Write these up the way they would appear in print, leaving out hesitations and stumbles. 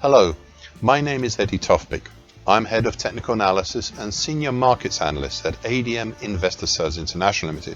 Hello, my name is Eddie Tofpik. I'm Head of Technical Analysis and Senior Markets Analyst at ADM Investor Sales International Limited.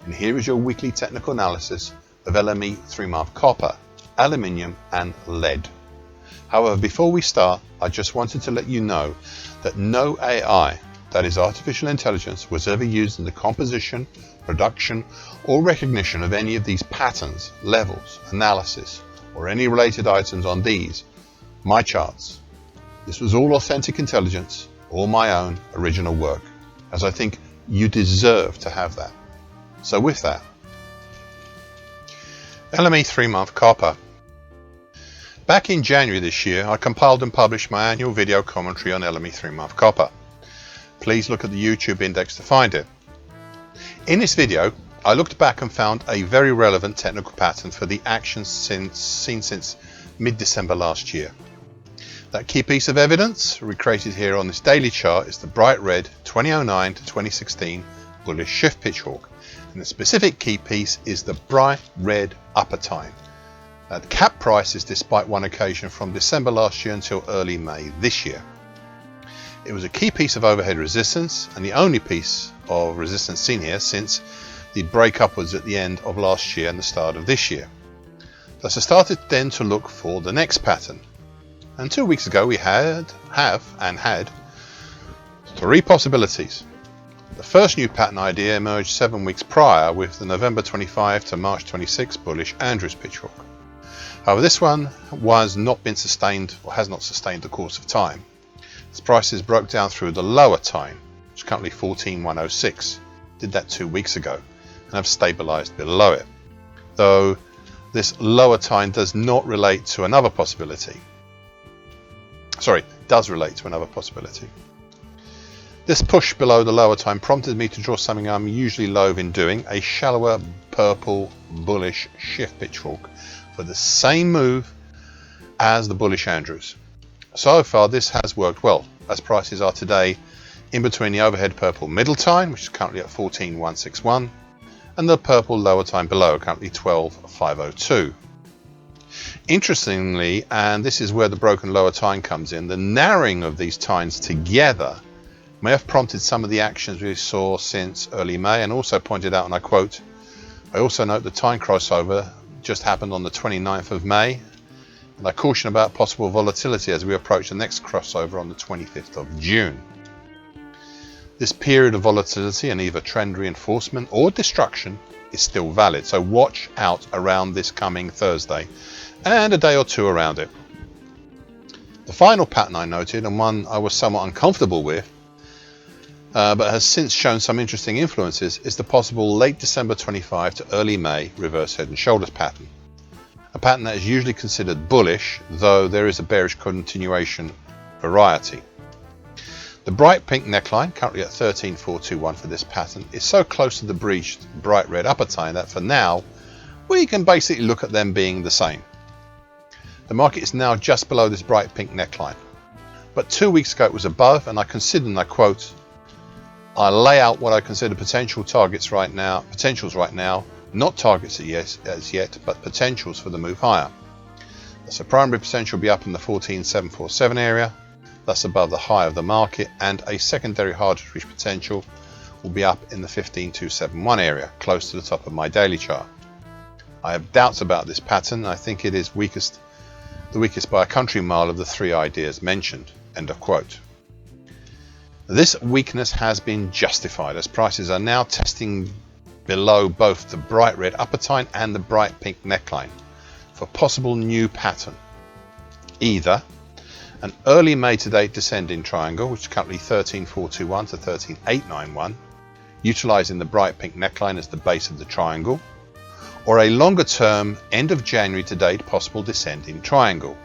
And here is your weekly technical analysis of LME 3-month copper, aluminium and lead. However, before we start, I just wanted to let you know that no AI, that is artificial intelligence, was ever used in the composition, production or recognition of any of these patterns, levels, analysis or any related items on these, my charts. This was all authentic intelligence, all my own original work, as I think you deserve to have that. So with that, LME 3-month copper. Back in January this year, I compiled and published my annual video commentary on LME 3-month copper. Please look at the YouTube index to find it. In this video, I looked back and found a very relevant technical pattern for the actions seen since mid-December last year. That key piece of evidence recreated here on this daily chart is the bright red 2009 to 2016 bullish shift pitch hawk, and the specific key piece is the bright red upper time. The cap price is despite one occasion from December last year until early May this year. It was a key piece of overhead resistance and the only piece of resistance seen here since the break upwards at the end of last year and the start of this year. Thus I started then to look for the next pattern. And 2 weeks ago we had three possibilities. The first new pattern idea emerged 7 weeks prior with the November 25 to March 26 bullish Andrews pitch hawk. However, this one has not sustained the course of time. Its prices broke down through the lower time, which is currently 14,106. Did that 2 weeks ago and have stabilized below it. Though this lower time does relate to another possibility. This push below the lower time prompted me to draw something I'm usually loath in doing, a shallower purple bullish shift pitch hawk for the same move as the bullish Andrews. So far this has worked well, as prices are today in between the overhead purple middle time, which is currently at 14,161, and the purple lower time below, currently 12,502. Interestingly, and this is where the broken lower time comes in, the narrowing of these times together may have prompted some of the actions we saw since early May, and also pointed out, and I quote, I also note the time crossover just happened on the 29th of May, and I caution about possible volatility as we approach the next crossover on the 25th of June. This period of volatility and either trend reinforcement or destruction is still valid, so watch out around this coming Thursday and a day or two around it. The final pattern I noted, and one I was somewhat uncomfortable with, but has since shown some interesting influences, is the possible late December 25 to early May reverse head and shoulders pattern. A pattern that is usually considered bullish, though there is a bearish continuation variety. The bright pink neckline, currently at 13,421 for this pattern, is so close to the breached bright red upper time that for now we can basically look at them being the same. The market is now just below this bright pink neckline, but 2 weeks ago it was above, and I consider, and I quote, I lay out what I consider potentials right now, not targets as yet, but potentials for the move higher. Thus a primary potential will be up in the 14,747 area, thus above the high of the market, and a secondary hard to reach potential will be up in the 15,271 area, close to the top of my daily chart. I have doubts about this pattern. I think it is the weakest by a country mile of the three ideas mentioned. End of quote. This weakness has been justified as prices are now testing below both the bright red upper time and the bright pink neckline for possible new pattern. Either an early May to date descending triangle, which is currently 13,421 to 13,891, utilizing the bright pink neckline as the base of the triangle, or a longer term end of January to date possible descending triangle,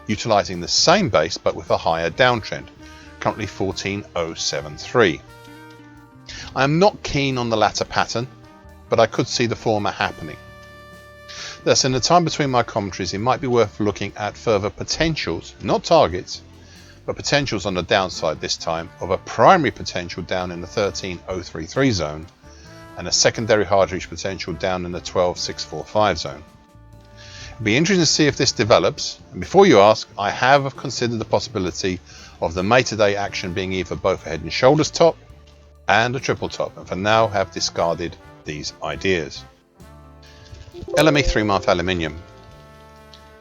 utilizing the same base but with a higher downtrend, currently 14,073. I am not keen on the latter pattern, but I could see the former happening. Thus, in the time between my commentaries, it might be worth looking at further potentials, not targets, but potentials on the downside this time, of a primary potential down in the 13,033 zone and a secondary hard reach potential down in the 12,645 zone. It'll be interesting to see if this develops, and before you ask, I have considered the possibility of the May today action being either both a head and shoulders top and a triple top, and for now have discarded these ideas. LME 3-month aluminium.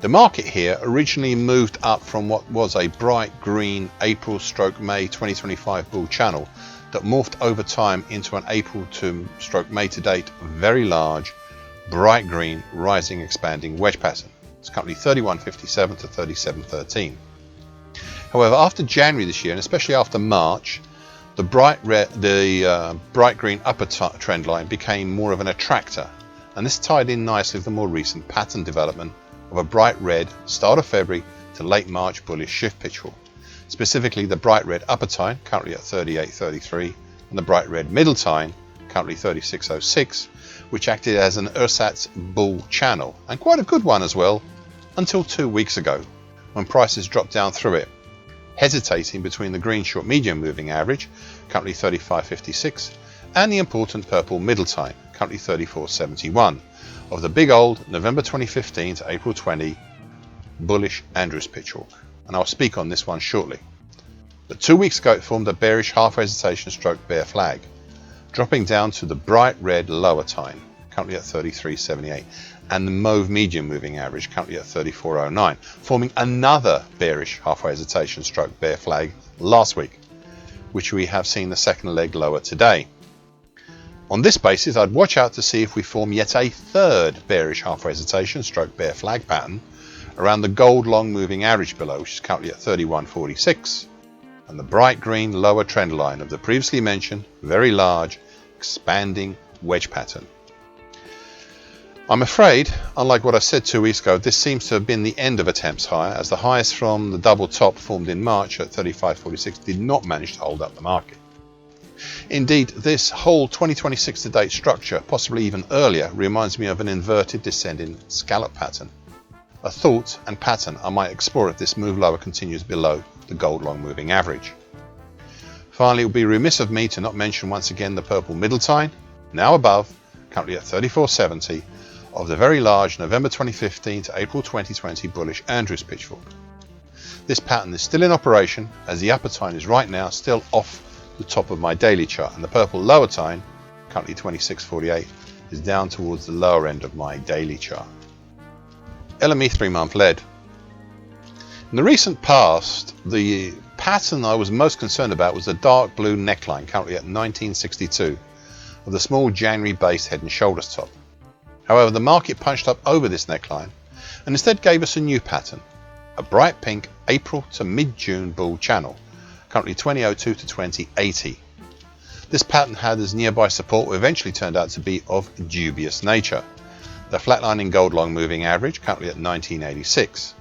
The market here originally moved up from what was a bright green April/May 2025 bull channel that morphed over time into an April/May to date very large bright green rising expanding wedge pattern. It's currently 31.57 to 37.13. However, after January this year, and especially after March, the bright green upper trend line became more of an attractor, and this tied in nicely with the more recent pattern development of a bright red start of February to late March bullish shift pitchfork. Specifically the bright red upper tine, currently at 38.33, and the bright red middle tine, currently 36.06, which acted as an ersatz bull channel, and quite a good one as well, until 2 weeks ago, when prices dropped down through it, hesitating between the green short medium moving average, currently 35.56, and the important purple middle tine, currently 34.71, of the big old November 2015 to April 20 bullish Andrews pitchfork, and I'll speak on this one shortly. But 2 weeks ago it formed a bearish half hesitation stroke bear flag, dropping down to the bright red lower tine, currently at 33.78, and the mauve medium moving average, currently at 34.09, forming another bearish half hesitation stroke bear flag last week, which we have seen the second leg lower today. On this basis, I'd watch out to see if we form yet a third bearish half hesitation stroke bear flag pattern around the gold long moving average below, which is currently at 31.46, and the bright green lower trend line of the previously mentioned very large expanding wedge pattern. I'm afraid, unlike what I said 2 weeks ago, this seems to have been the end of attempts higher, as the highest from the double top formed in March at 35.46 did not manage to hold up the market. Indeed, this whole 2026 to date structure, possibly even earlier, reminds me of an inverted descending scallop pattern. A thought and pattern I might explore if this move lower continues below the gold long moving average. Finally, it would be remiss of me to not mention once again the purple middle tine, now above, currently at 34.70, of the very large November 2015 to April 2020 bullish Andrews pitchfork. This pattern is still in operation, as the upper tine is right now still off the top of my daily chart, and the purple lower tine, currently 26.48, is down towards the lower end of my daily chart. LME 3-month lead. In the recent past, the pattern I was most concerned about was the dark blue neckline, currently at 1962, of the small January based head and shoulders top. However, the market punched up over this neckline and instead gave us a new pattern, a bright pink April to mid-June bull channel, currently 2002 to 2080. This pattern had as nearby support what eventually turned out to be of dubious nature, the flatlining gold long moving average, currently at 1986.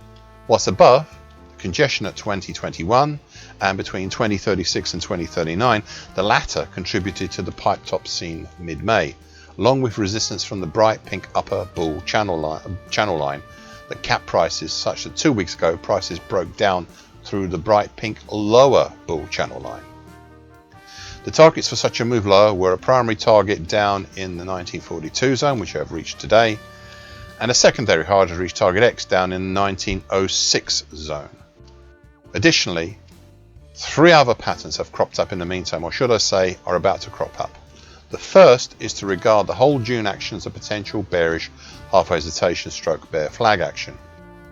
Whilst above, the congestion at 2021 and between 2036 and 2039, the latter contributed to the pipe top seen mid-May, along with resistance from the bright pink upper bull channel line that capped prices, such that 2 weeks ago prices broke down through the bright pink lower bull channel line. The targets for such a move lower were a primary target down in the 1942 zone, which I have reached today, and a secondary harder to reach target X down in the 1906 zone. Additionally, 3 other patterns have cropped up in the meantime, or should I say are about to crop up. The first is to regard the whole June action as a potential bearish half hesitation stroke bear flag action.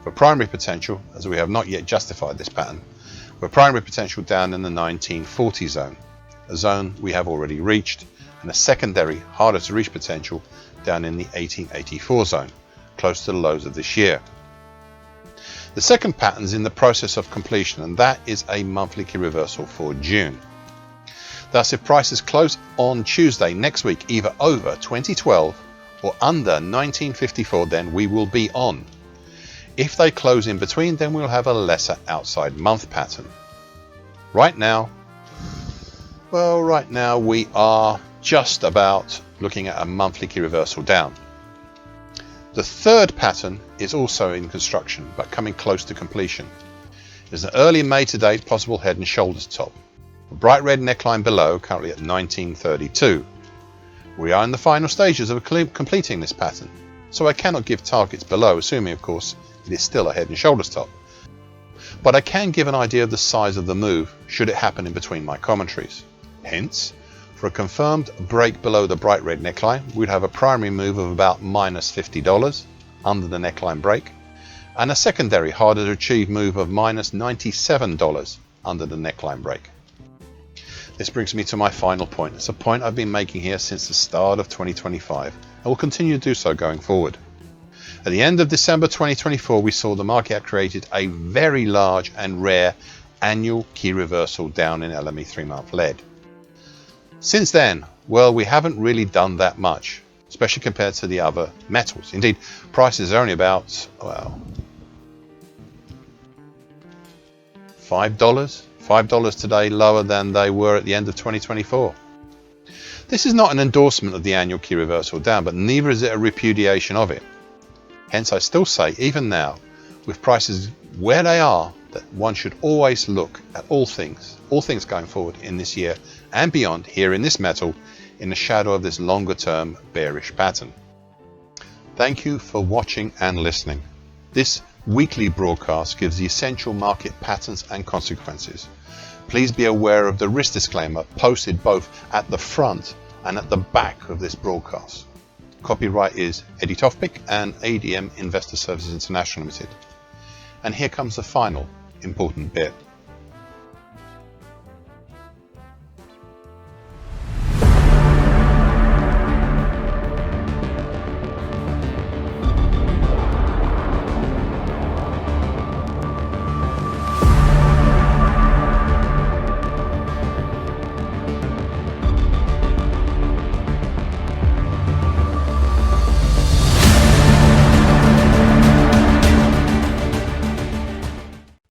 For primary potential, as we have not yet justified this pattern, for primary potential down in the 1940 zone, a zone we have already reached, and a secondary harder to reach potential down in the 1884 zone, close to the lows of this year. The second pattern is in the process of completion, and that is a monthly key reversal for June. Thus, if prices close on Tuesday next week either over 2012 or under 1954, then we will be on. If they close in between, then we'll have a lesser outside month pattern. Right now we are just about looking at a monthly key reversal down. The third pattern is also in construction, but coming close to completion. There's an early May to date possible head and shoulders top, a bright red neckline below, currently at 1932. We are in the final stages of completing this pattern, so I cannot give targets below, assuming of course it is still a head and shoulders top. But I can give an idea of the size of the move should it happen in between my commentaries. Hence, for a confirmed break below the bright red neckline, we'd have a primary move of about minus $50 under the neckline break, and a secondary harder to achieve move of minus $97 under the neckline break. This brings me to my final point. It's a point I've been making here since the start of 2025 and will continue to do so going forward. At the end of December 2024, we saw the market had created a very large and rare annual key reversal down in LME 3-month lead. Since then, well, we haven't really done that much, especially compared to the other metals. Indeed, prices are only about, well, $5 today lower than they were at the end of 2024. This is not an endorsement of the annual key reversal down, but neither is it a repudiation of it. Hence, I still say, even now, with prices where they are, that one should always look at all things going forward in this year and beyond here in this metal in the shadow of this longer term bearish pattern. Thank you for watching and listening. This weekly broadcast gives the essential market patterns and consequences. Please be aware of the risk disclaimer posted both at the front and at the back of this broadcast. Copyright is Eddie Tofpik and ADM Investor Services International Limited. And here comes the final important bit.